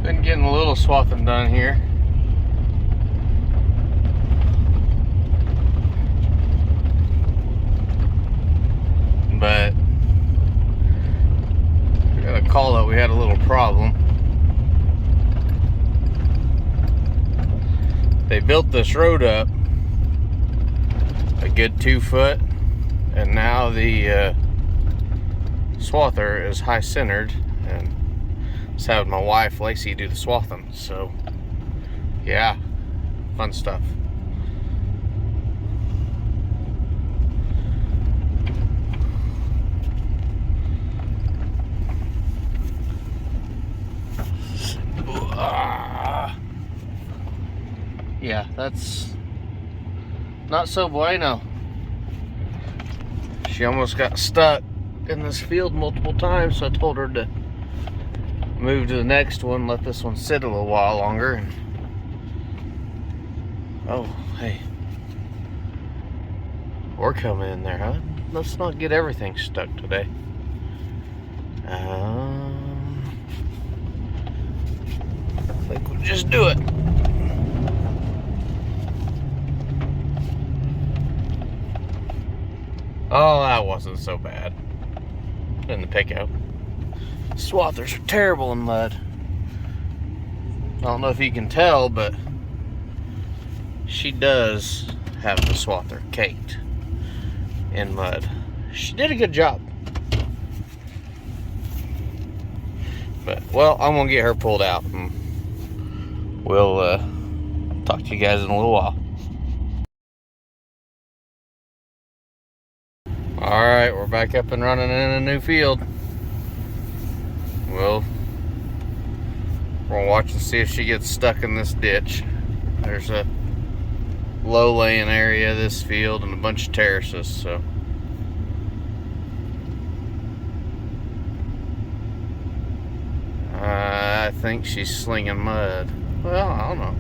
Been getting a little swathing done here. But I got a call that we had a little problem. They built this road up a good 2 foot, and now the swather is high centered, and just having my wife Lacey do the swathing. So yeah, fun stuff. Yeah, that's not so bueno. She almost got stuck in this field multiple times, so I told her to move to the next one, let this one sit a little while longer. And oh, hey, we're coming in there, huh? Let's not get everything stuck today. I think we'll just do it. Oh, that wasn't so bad in the pickup. Swathers are terrible in mud. I don't know if you can tell, but she does have the swather caked in mud. She did a good job. But, well, I'm going to get her pulled out, and we'll talk to you guys in a little while. Alright, we're back up and running in a new field. Well, we're gonna watch and see if she gets stuck in this ditch. There's a low laying area of this field and a bunch of terraces, so I think she's slinging mud. Well, I don't know.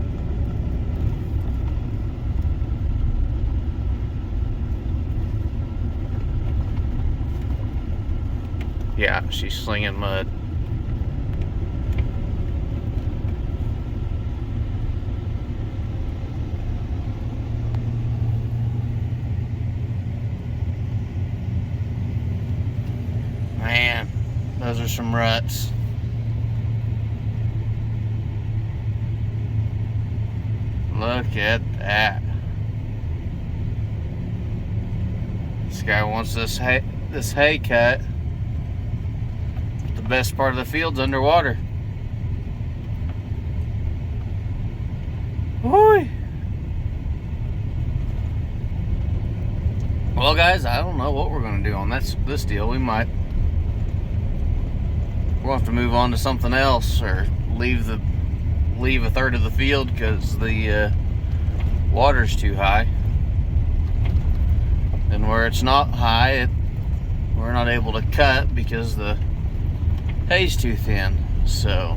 Yeah, she's slinging mud. Man, those are some ruts. Look at that. This guy wants this hay cut. The best part of the field's underwater. Whoo! Well, guys, I don't know what we're going to do on this deal. We'll have to move on to something else, or leave a third of the field because the water's too high. And where it's not high, we're not able to cut because the hay's too thin. So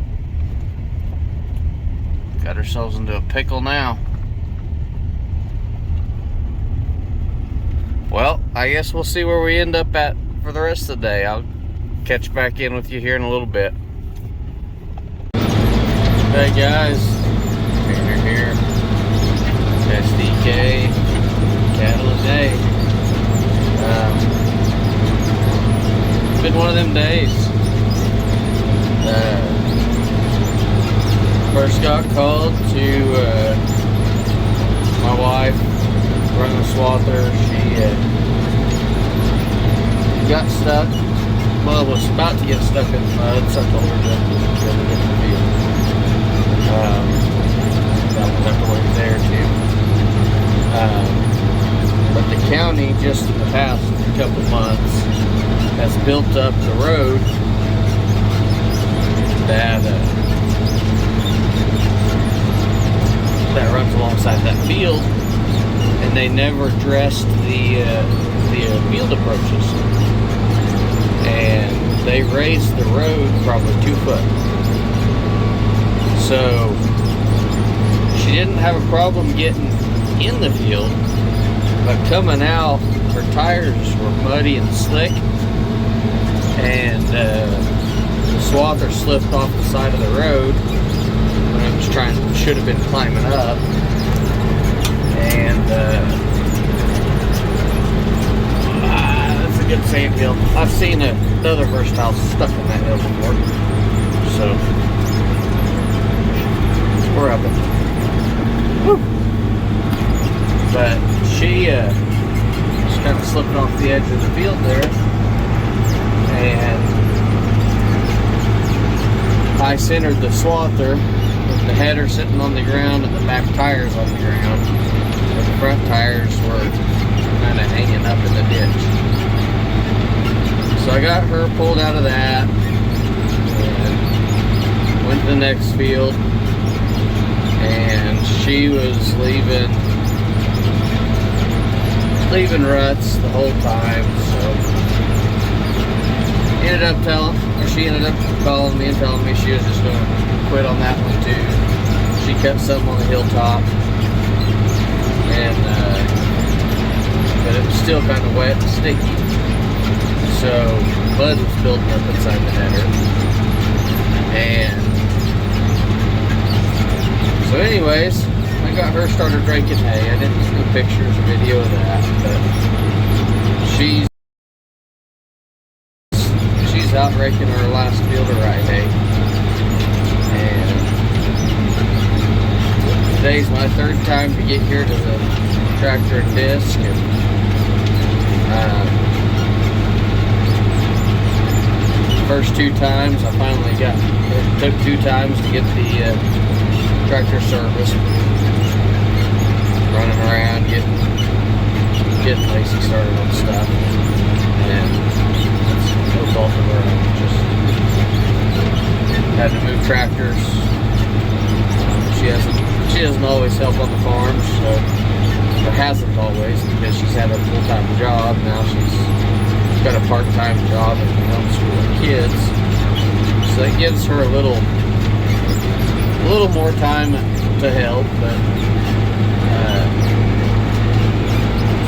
got ourselves into a pickle now. Well, I guess we'll see where we end up at for the rest of the day. I'll catch back in with you here in a little bit. Hey guys, Tanner here, SDK, Cattle a Day. It's been one of them days. First got called to my wife running the swather. She got stuck. Well, was about to get stuck in the mud, so I told her to go to the field. That will have to wait there too. But the county, just in the past couple months, has built up the road that runs alongside that field, and they never addressed the field approaches, and they raised the road probably 2 foot. So she didn't have a problem getting in the field, but coming out, her tires were muddy and slick, and the swather slipped off the side of the road should have been climbing up, and that's a good sand hill. I've seen another Versatile stuck in that hill before, so we're up it. Woo. But she just kind of slipped off the edge of the field there, and I centered the swather with the header sitting on the ground and the back tires on the ground, but the front tires were kind of hanging up in the ditch. So I got her pulled out of that and went to the next field, and she was leaving ruts the whole time. So she ended up calling me and telling me she was just going to quit on that one too. She cut some on the hilltop, and but it was still kind of wet and sticky, so mud was building up inside the header. And so anyways, I got her started raking hay. I didn't do pictures or video of that, but she's out raking her last field of rye hay. And today's my third time to get here to the tractor and disc, and first 2 times I finally got it. Took 2 times to get the tractor service, running around getting Lacey started on stuff, and no fault of her own. Just had to move tractors. She doesn't always help on the farm, so, or hasn't always, because she's had a full-time job. Now she's got a part-time job and homeschooling kids, so that gives her a little more time to help. But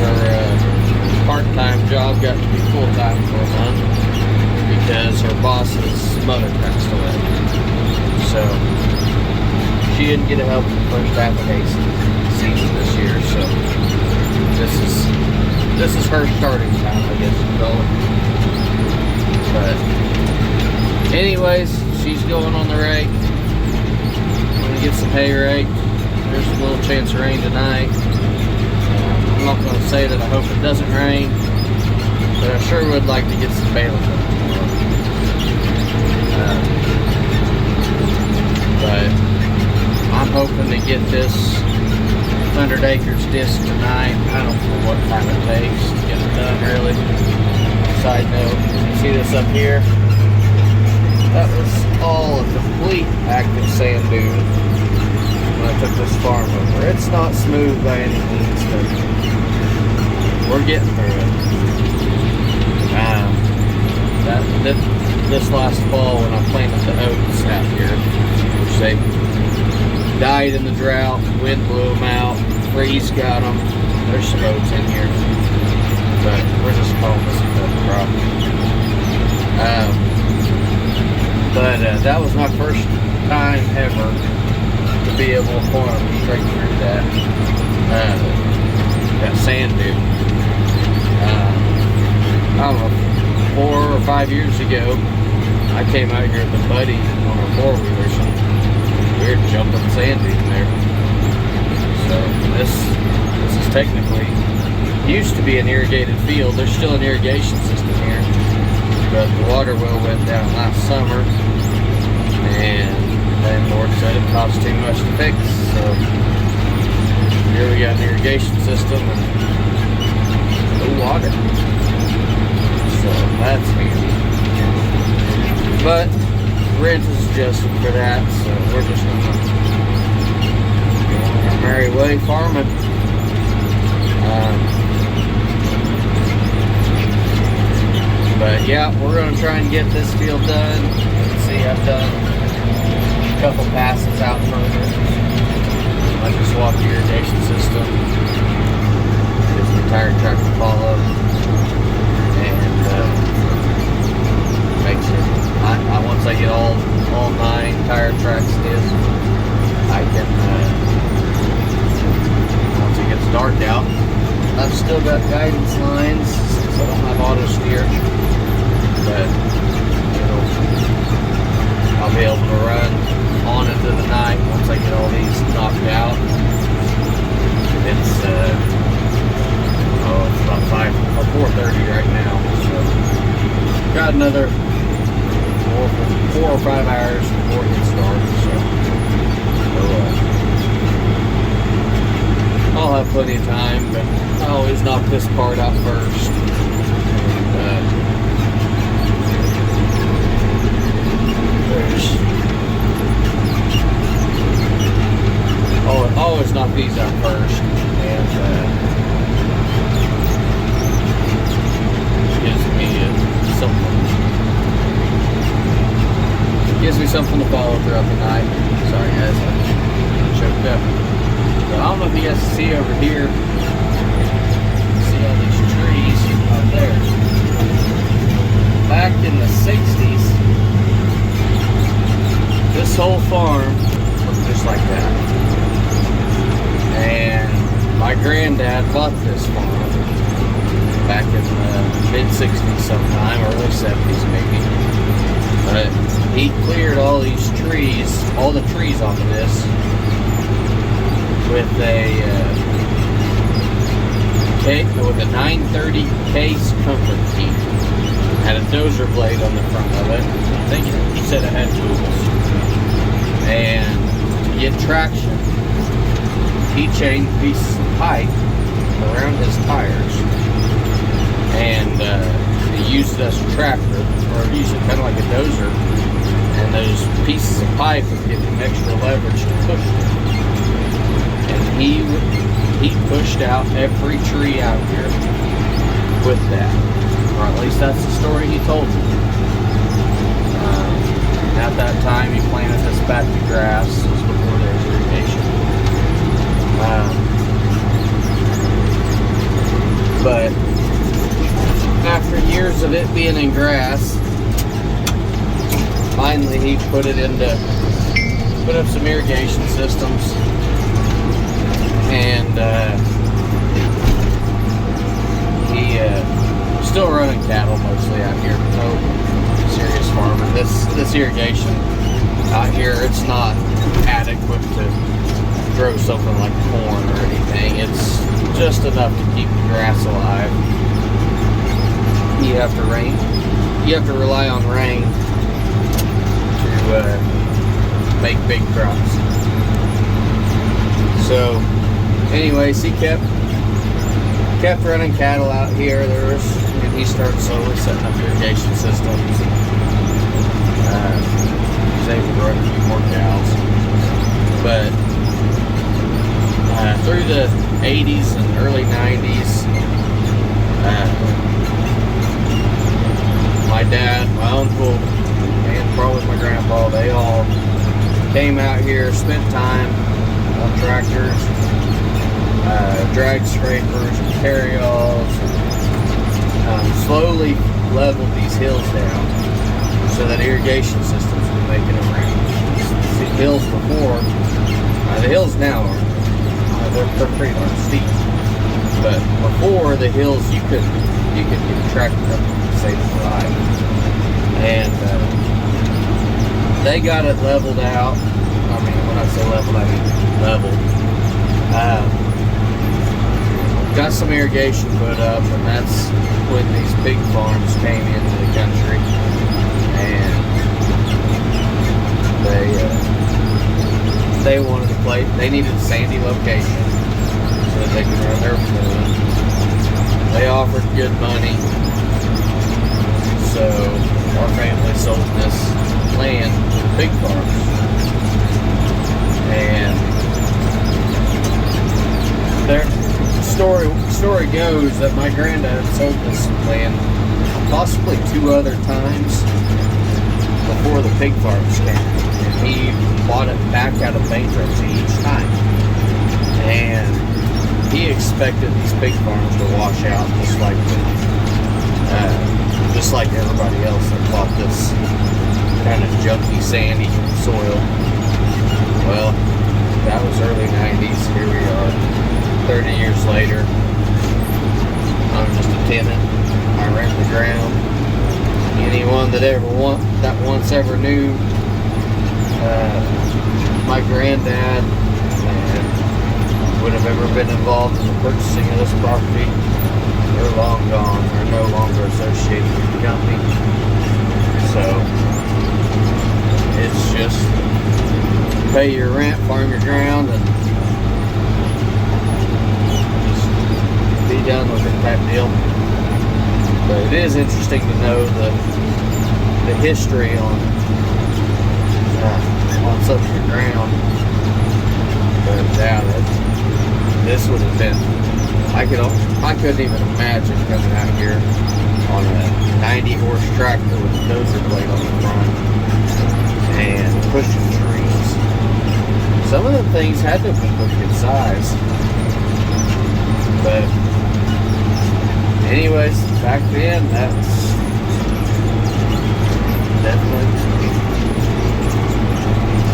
her part-time job got to be full-time for a month because her boss's mother passed away. So she didn't get to help in the first half of hay season this year. So this is her starting time, I guess you call it. But anyways, she's going on the rake. I'm gonna get some hay raked. There's a little chance of rain tonight. I'm not going to say that I hope it doesn't rain, but I sure would like to get some baling done. But I'm hoping to get this 100 acres disc tonight. I don't know what time it takes to get it done, really. Side note, you see this up here? That was all a complete active sand dune when I took this farm over. It's not smooth by any means, but we're getting through it. This last fall when I planted the oats out here, which they died in the drought, wind blew them out, freeze got them. There's some oats in here, but we're just calling this a good crop. But that was my first time ever to be able to farm straight through that sand dune. I don't know, 4 or 5 years ago, I came out here with a buddy on our 4-wheelers, and we were jumping sand dune there. So this is technically, used to be an irrigated field. There's still an irrigation system here, but the water well went down last summer, and the landlord said it cost too much to fix. So here we got an irrigation system and no water. So that's handy. But rent is adjusted for that, so we're just gonna go on our merry way farming. But yeah, we're gonna try and get this field done. You can see I've done a couple passes out further. I just swapped the irrigation system. Just retired tractor follow. And make sure once I get all 9 tire tracks disc, dark out. I've still got guidance lines, so I don't have auto steer, but I'll be able to run on into the night once I get all these knocked out. It's it's about 4:30 right now, so got another 4 or 5 hours before it gets dark. So I'll have plenty of time, but I always knock this part out first. Always knock these out first, and gives me something to follow throughout the night. Sorry guys, I choked up. But I don't know if you guys can see over here. See all these trees out there. Back in the 60s, this whole farm looked just like that. And my granddad bought this farm back in the mid-60s sometime, early 70s maybe. But he cleared all these trees, all the trees off of this, with a 930 case comfort key. Had a dozer blade on the front of it. I think he said it had tools. And to get traction, he chained pieces of pipe around his tires, and he used it as a tractor, or used it kind of like a dozer, and those pieces of pipe would give him extra leverage to push it. And he pushed out every tree out here with that, or at least that's the story he told me. At that time, he planted this patch of grass. This was before there was irrigation. But after years of it being in grass, finally he put up some irrigation systems, and he still running cattle mostly out here. No serious farming. This irrigation out here, it's not adequate to grow something like corn or anything. It's just enough to keep the grass alive. You have to rely on rain to make big crops. So anyways, he kept running cattle out here. And he started slowly setting up irrigation systems. He was able to run a few more cows. But through the 80s and early 90s, my dad, my uncle, and probably my grandpa, they all came out here, spent time on tractors, drag scrapers, and carryalls, slowly leveled these hills down so that irrigation systems would make it around. See, hills before, the hills now are they're pretty darn steep, but before the hills you could get a tractor up to save the ride, and they got it leveled out. I mean, when I say leveled, I mean leveled. Got some irrigation put up, and that's when these big farms came into the country, and they wanted to play. They needed a sandy location so that they could run their food. They offered good money, so our family sold this land to pig farms, and their story goes that my granddad sold this land possibly 2 other times before the pig farms came, and he bought it back out of bankruptcy each time, and he expected these pig farms to wash out just like everybody else that bought this kind of junky, sandy soil. Well, that was early 90s. Here we are 30 years later, I'm just a tenant. I rent the ground. Anyone that once ever knew my granddad and would have ever been involved in the purchasing of this property, they're long gone. They're no longer associated with the company. So it's just pay your rent, farm your ground, and just be done with it type deal. But it is interesting to know the history on such a ground. But yeah, this would have been, I couldn't even imagine coming out here on a 90-horse tractor with a dozer blade on the front and pushing trees. Some of the things had to have been pretty good size. But anyways, back then, that's definitely,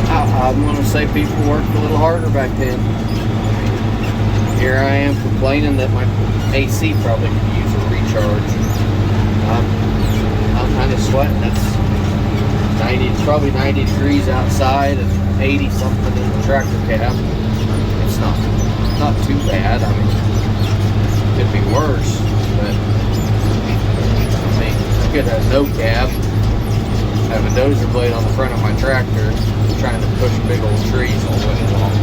I'm going to say people worked a little harder back then. Here I am complaining that my AC probably could use a recharge. I'm kind of sweating. It's probably 90 degrees outside and 80 something in the tractor cab. It's not too bad. I mean, it could be worse, but I mean, I could have no cab, have a dozer blade on the front of my tractor, trying to push big old trees all the way along.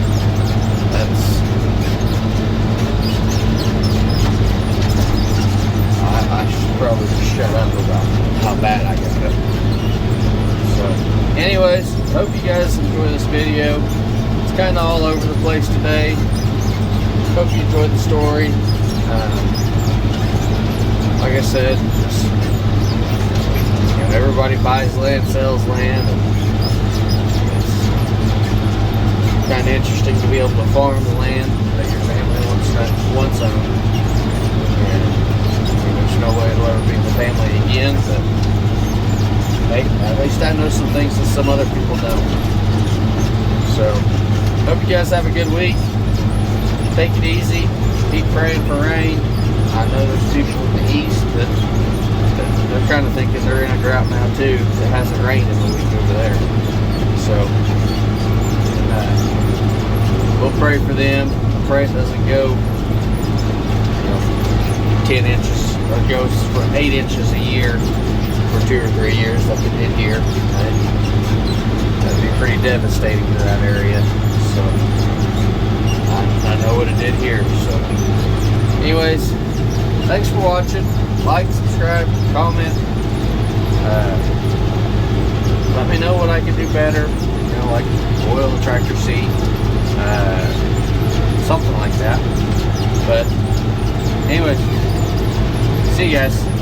I should probably just shut up about how bad I got it. So, anyways, hope you guys enjoy this video. It's kind of all over the place today. Hope you enjoyed the story. Like I said, just, everybody buys land, sells land, and it's kind of interesting to be able to farm the land that your family once owned. There's no way it'll ever be the family again, but hey, at least I know some things that some other people don't. So, hope you guys have a good week. Take it easy. Keep praying for rain. I know there's people in the east that they're kind of thinking they're in a drought now too, because it hasn't rained in a week over there. So, we'll pray for them. Pray it doesn't go 10 inches or goes for 8 inches a year for 2 or 3 years like it did here. That'd be pretty devastating to that area. So I know what it did here. So anyways, thanks for watching. Like, subscribe, comment. Let me know what I can do better. Like oil the tractor seat, something like that. But anyways, see you guys.